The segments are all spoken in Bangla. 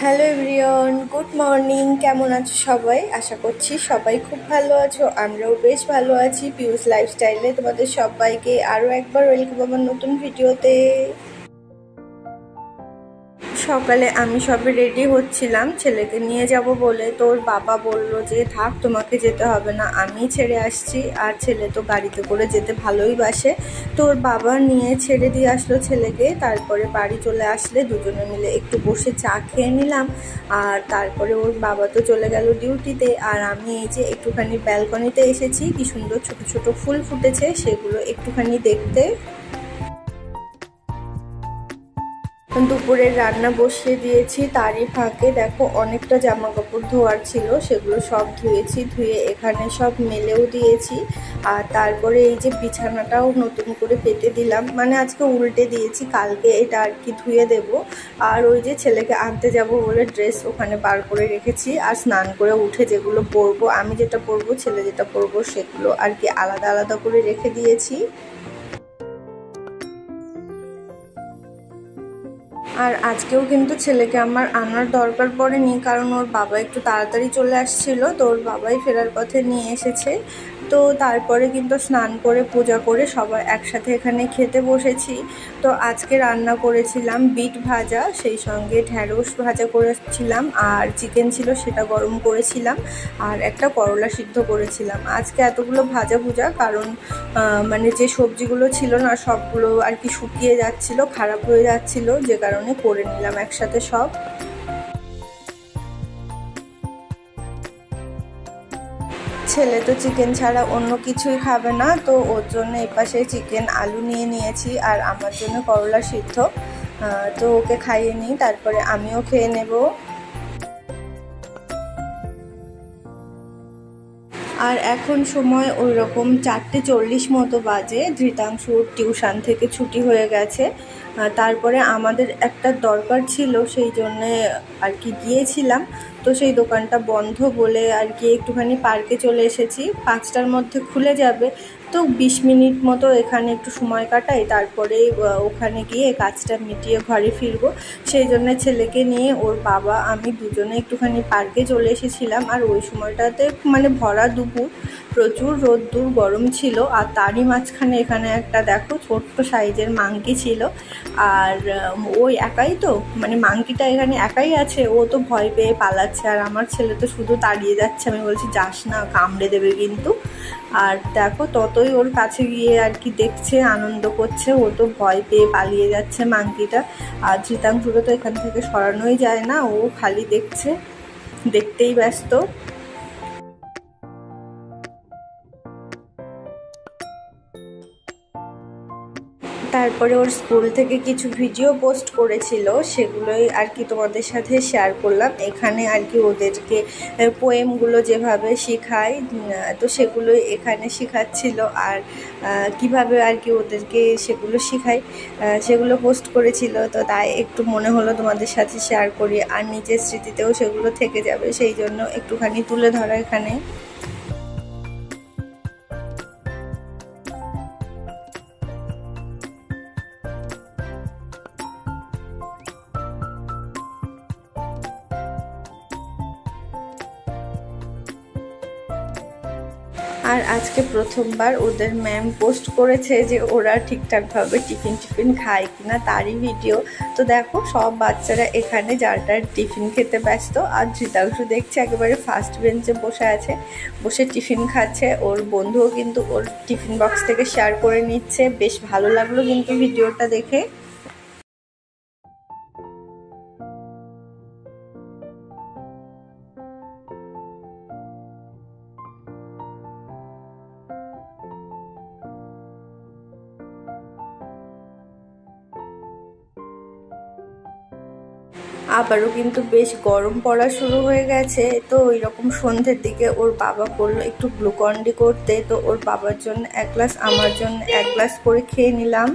Hello everyone, good morning. কেমন আছো সবাই? আশা করছি সবাই খুব ভালো আছো। আমরাও বেশ ভালো আছি। পিউস লাইফস্টাইলে তোমাদের সবাইকে আরও একবার ওয়েলকাম আমার নতুন ভিডিওতে। সকালে আমি সবে রেডি হচ্ছিলাম ছেলেকে নিয়ে যাব বলে, তোর বাবা বলল যে থাক, তোমাকে যেতে হবে না, আমি ছেড়ে আসছি। আর ছেলে তো গাড়িতে করে যেতে ভালোই বাসে। তোর বাবা নিয়ে ছেড়ে দিয়ে আসলো ছেলেকে। তারপরে বাড়ি চলে আসলে দুজনে মিলে একটু বসে চা খেয়ে নিলাম। আর তারপরে ওর বাবা তো চলে গেল ডিউটিতে। আর আমি এই যে একটুখানি ব্যালকনিতে এসেছি, কি সুন্দর ছোট ছোট ফুল ফুটেছে, সেগুলো একটুখানি দেখতে। দুপুরের রান্না বসিয়ে দিয়েছি, তারই ফাঁকে দেখো অনেকটা জামা কাপড় ধোয়ার ছিল, সেগুলো সব ধুয়েছি। ধুয়ে এখানে সব মেলেও দিয়েছি। আর তারপরে এই যে বিছানাটাও নতুন করে পেতে দিলাম, মানে আজকে উল্টে দিয়েছি, কালকে এটা আর কি ধুয়ে দেব। আর ওই যে ছেলেকে আনতে যাব বলে ড্রেস ওখানে বার করে রেখেছি। আর স্নান করে উঠে যেগুলো পরবো, আমি যেটা পরবো, ছেলে যেটা পরবো, সেগুলো আর কি আলাদা আলাদা করে রেখে দিয়েছি। আর আজকেও কিন্তু ছেলেকে আমার আনার দরকার পড়েনি, কারণ ওর বাবা একটু তাড়াতাড়ি চলে আসছিল, তো ওর বাবাই ফেরার পথে নিয়ে এসেছে। তো তারপরে কিন্তু স্নান করে পূজা করে সবাই একসাথে এখানে খেতে বসেছি। তো আজকে রান্না করেছিলাম বিট ভাজা, সেই সঙ্গে ঢ্যাঁড়স ভাজা করেছিলাম, আর চিকেন ছিল সেটা গরম করেছিলাম, আর একটা করলা সিদ্ধ করেছিলাম। আজকে এতগুলো ভাজা ভুজা, কারণ মানে যে সবজিগুলো ছিল না সবগুলো আর কি শুকিয়ে যাচ্ছিল, খারাপ হয়ে যাচ্ছিল, যে কারণে করে নিলাম একসাথে সব। ছেলে তো চিকেন ছাড়া অন্য কিছুই খাবে না, তো ওর জন্য এপাশে চিকেন আলু নিয়ে নিয়েছি, আর আমার জন্য করলা সিদ্ধ। তো ওকে খাইয়ে নিই, তারপরে আমিও খেয়ে নেব। আর এখন সময় ওই রকম 4:40 মতো বাজে। ধৃতাংশুর টিউশন থেকে ছুটি হয়ে গেছে। তারপরে আমাদের একটা দরকার ছিল, সেই জন্যে আর কি গিয়েছিলাম। তো সেই দোকানটা বন্ধ বলে আর কি একটুখানি পার্কে চলে এসেছি। 5টার মধ্যে খুলে যাবে, তো 20 মিনিট মতো এখানে একটু সময় কাটাই, তারপরে ওখানে গিয়ে কাজটা মিটিয়ে ঘরে ফিরবো। সেই জন্য ছেলেকে নিয়ে ওর বাবা আমি দুজনে একটুখানি পার্কে চলে এসেছিলাম। আর ওই সময়টাতে মানে ভরা দুপুর, প্রচুর রোদ্দুর, গরম ছিল। আর তারই মাঝখানে এখানে একটা দেখো ছোট্ট সাইজের মাংকি ছিল। আর ওই একাই তো, মানে মাংকিটা এখানে একাই আছে, ও তো ভয় পেয়ে পালাচ্ছে, আর আমার ছেলে তো শুধু তাড়িয়ে যাচ্ছে। আমি বলছি যাস না, কামড়ে দেবে কিন্তু। আর দেখো ততই ওর কাছে গিয়ে আর কি দেখছে, আনন্দ করছে, ও তো ভয় পেয়ে পালিয়ে যাচ্ছে মাংকিটা। আর ধৃতাংশুকে তো এখান থেকে সরানোই যায় না, ও খালি দেখছে, দেখতেই ব্যস্ত। তারপরে ওর স্কুল থেকে কিছু ভিডিও পোস্ট করেছিল, সেগুলোই আর কি তোমাদের সাথে শেয়ার করলাম। এখানে আর কি ওদেরকে পোয়েমগুলো যেভাবে শেখায়, তো সেগুলোই এখানে শেখাচ্ছিল। আর কিভাবে আর কি ওদেরকে সেগুলো শেখায়, সেগুলো পোস্ট করেছিল। তো তাই একটু মনে হলো তোমাদের সাথে শেয়ার করি, আর নিজের স্মৃতিতেও সেগুলো থেকে যাবে, সেই জন্য একটুখানি তুলে ধরা এখানে। আর আজকে প্রথমবার ওদের ম্যাম পোস্ট করেছে যে ওরা ঠিকঠাকভাবে টিফিন খায় কিনা, তারই ভিডিও। তো দেখো সব বাচ্চারা এখানে যার যার টিফিন খেতে ব্যস্ত। আর ধৃতাংশু দেখছে একেবারে ফার্স্ট বেঞ্চে বসে আছে, বসে টিফিন খাচ্ছে। ওর বন্ধুও কিন্তু ওর টিফিন বক্স থেকে শেয়ার করে নিচ্ছে। বেশ ভালো লাগলো কিন্তু ভিডিওটা দেখে। আবারও কিন্তু বেশ গরম পড়া শুরু হয়ে গেছে। তো ওই রকম সন্ধ্যের দিকে ওর বাবা বললো একটু গ্লুকন-ডি করতে, তো ওর বাবার জন্য 1 গ্লাস, আমার জন্য 1 গ্লাস করে খেয়ে নিলাম।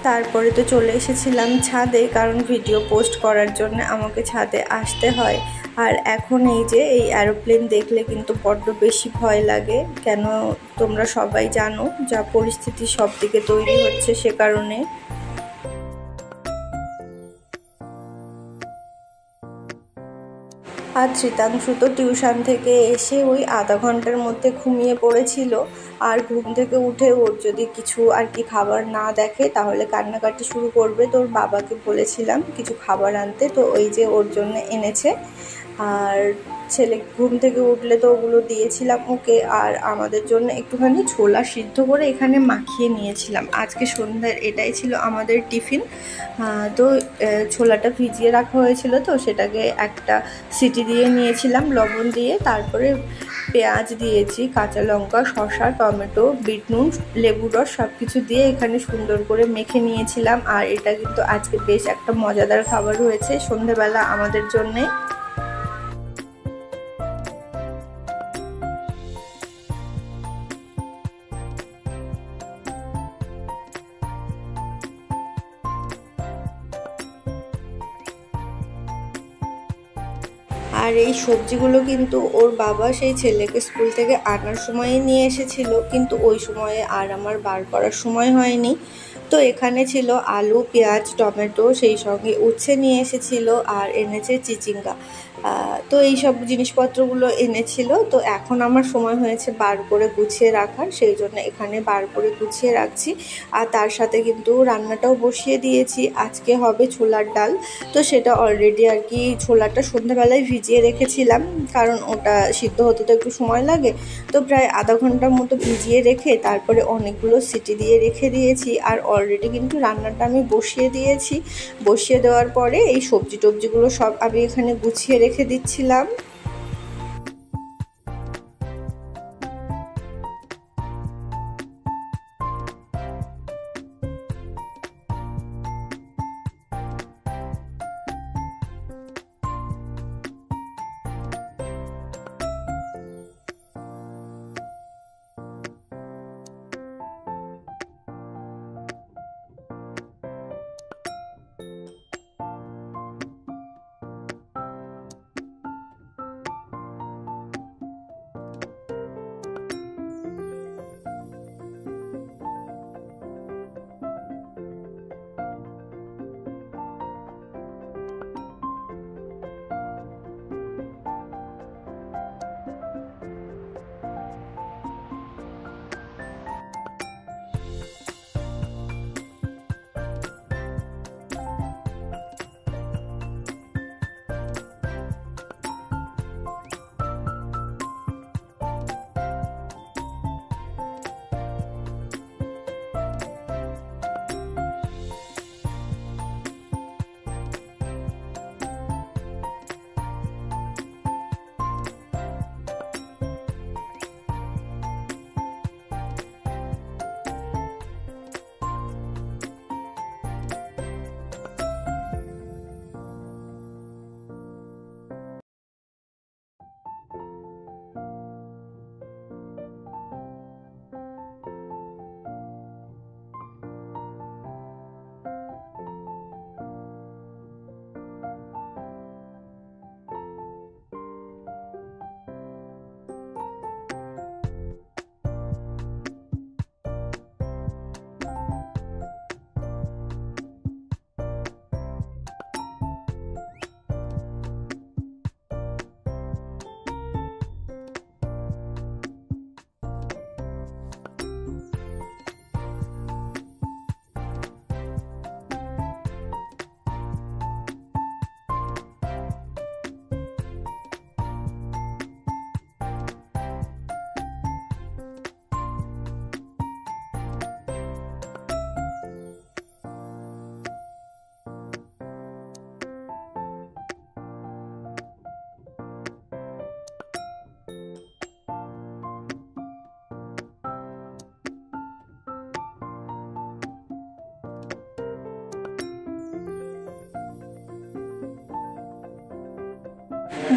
তারপরে তো চলে এসেছিলাম ছাদে, কারণ ভিডিও পোস্ট করার জন্য আমাকে ছাদে আসতে হয়। আর এখন এই যে এই এরোপ্লেন দেখলে কিন্তু বড্ড বেশি ভয় লাগে, কেন তোমরা সবাই জানো যা পরিস্থিতি সব দিকে তৈরি হচ্ছে সে কারণে। আর ত্রিতাংশু তো টিউশন থেকে এসে ওই আধা ঘন্টার মধ্যে ঘুমিয়ে পড়েছিল। আর ঘুম থেকে উঠে ওর যদি কিছু আর কি খাবার না দেখে তাহলে কান্নাকাটি শুরু করবে। তো ওর বাবাকে বলেছিলাম কিছু খাবার আনতে, তো ওই যে ওর জন্য এনেছে। আর ছেলে ঘুম থেকে উঠলে তো ওগুলো দিয়েছিলাম ওকে। আর আমাদের জন্য একটুখানি ছোলা সিদ্ধ করে এখানে মাখিয়ে নিয়েছিলাম। আজকে সন্ধ্যার এটাই ছিল আমাদের টিফিন। তো ছোলাটা ভিজিয়ে রাখা হয়েছিল, তো সেটাকে একটা সিটি দিয়ে নিয়েছিলাম লবণ দিয়ে। তারপরে পেঁয়াজ দিয়েছি, কাঁচা লঙ্কা, শসা, টমেটো, বিট নুন, লেবুর রস সব কিছু দিয়ে এখানে সুন্দর করে মেখে নিয়েছিলাম। আর এটা কিন্তু আজকে বেশ একটা মজাদার খাবার হয়েছে সন্ধেবেলা আমাদের জন্যে। আর এই সবজিগুলো কিন্তু ওর বাবা সেই ছেলেকে স্কুল থেকে আনার সময়ে নিয়ে এসেছিল, কিন্তু ওই সময়ে আর আমার বার করার সময় হয়নি। তো এখানে ছিল আলু, পেঁয়াজ, টমেটো, সেই সঙ্গে উচ্ছে নিয়ে এসেছিল আর এনেছে চিচিঙ্গা। তো এই সব জিনিসপত্রগুলো এনেছিল। তো এখন আমার সময় হয়েছে বার করে গুছিয়ে রাখার, সেই জন্য এখানে বার করে গুছিয়ে রাখছি। আর তার সাথে কিন্তু রান্নাটাও বসিয়ে দিয়েছি। আজকে হবে ছোলার ডাল। তো সেটা অলরেডি আর কি ছোলাটা সন্ধ্যাবেলায় ভিজিয়ে রেখেছিলাম, কারণ ওটা সিদ্ধ হতে তো একটু সময় লাগে। তো প্রায় আধা ঘন্টার মতো ভিজিয়ে রেখে তারপরে অনেকগুলো সিটি দিয়ে রেখে দিয়েছি। আর অলরেডি কিন্তু রান্নাটা আমি বসিয়ে দিয়েছি। বসিয়ে দেওয়ার পরে এই সবজি টবজিগুলো সব আমি এখানে গুছিয়ে রেখে দিচ্ছিলাম।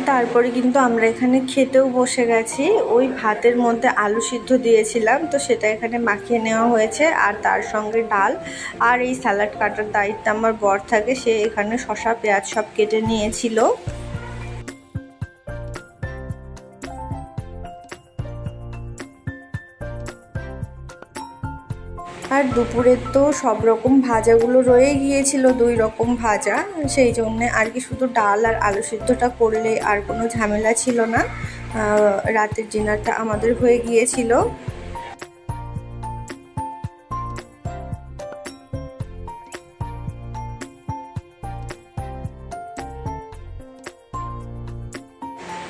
তারপরে কিন্তু আমরা এখানে খেতেও বসে গেছি। ওই ভাতের মধ্যে আলু সিদ্ধ দিয়েছিলাম, তো সেটা এখানে মাখিয়ে নেওয়া হয়েছে। আর তার সঙ্গে ডাল আর এই স্যালাড কাটার দায়িত্ব আমার বর থাকে, সে এখানে শসা পেঁয়াজ সব কেটে নিয়েছিল। আর দুপুরের তো সব রকম ভাজাগুলো রয়ে গিয়েছিল, 2 রকম ভাজা, সেই জন্যে আর কি শুধু ডাল আর আলু সিদ্ধটা করলে আর কোনো ঝামেলা ছিল না। রাতের ডিনারটা আমাদের হয়ে গিয়েছিল।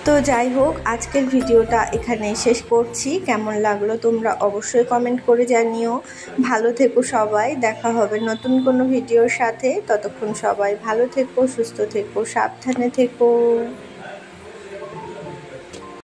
তো যাই হোক, আজকের ভিডিওটা এখানেই শেষ করছি। কেমন লাগলো তোমরা অবশ্যই কমেন্ট করে জানিও। ভালো থেকো সবাই, দেখা হবে নতুন কোনো ভিডিওর সাথে। ততক্ষণ সবাই ভালো থেকো, সুস্থ থেকো, সাবধানে থেকো।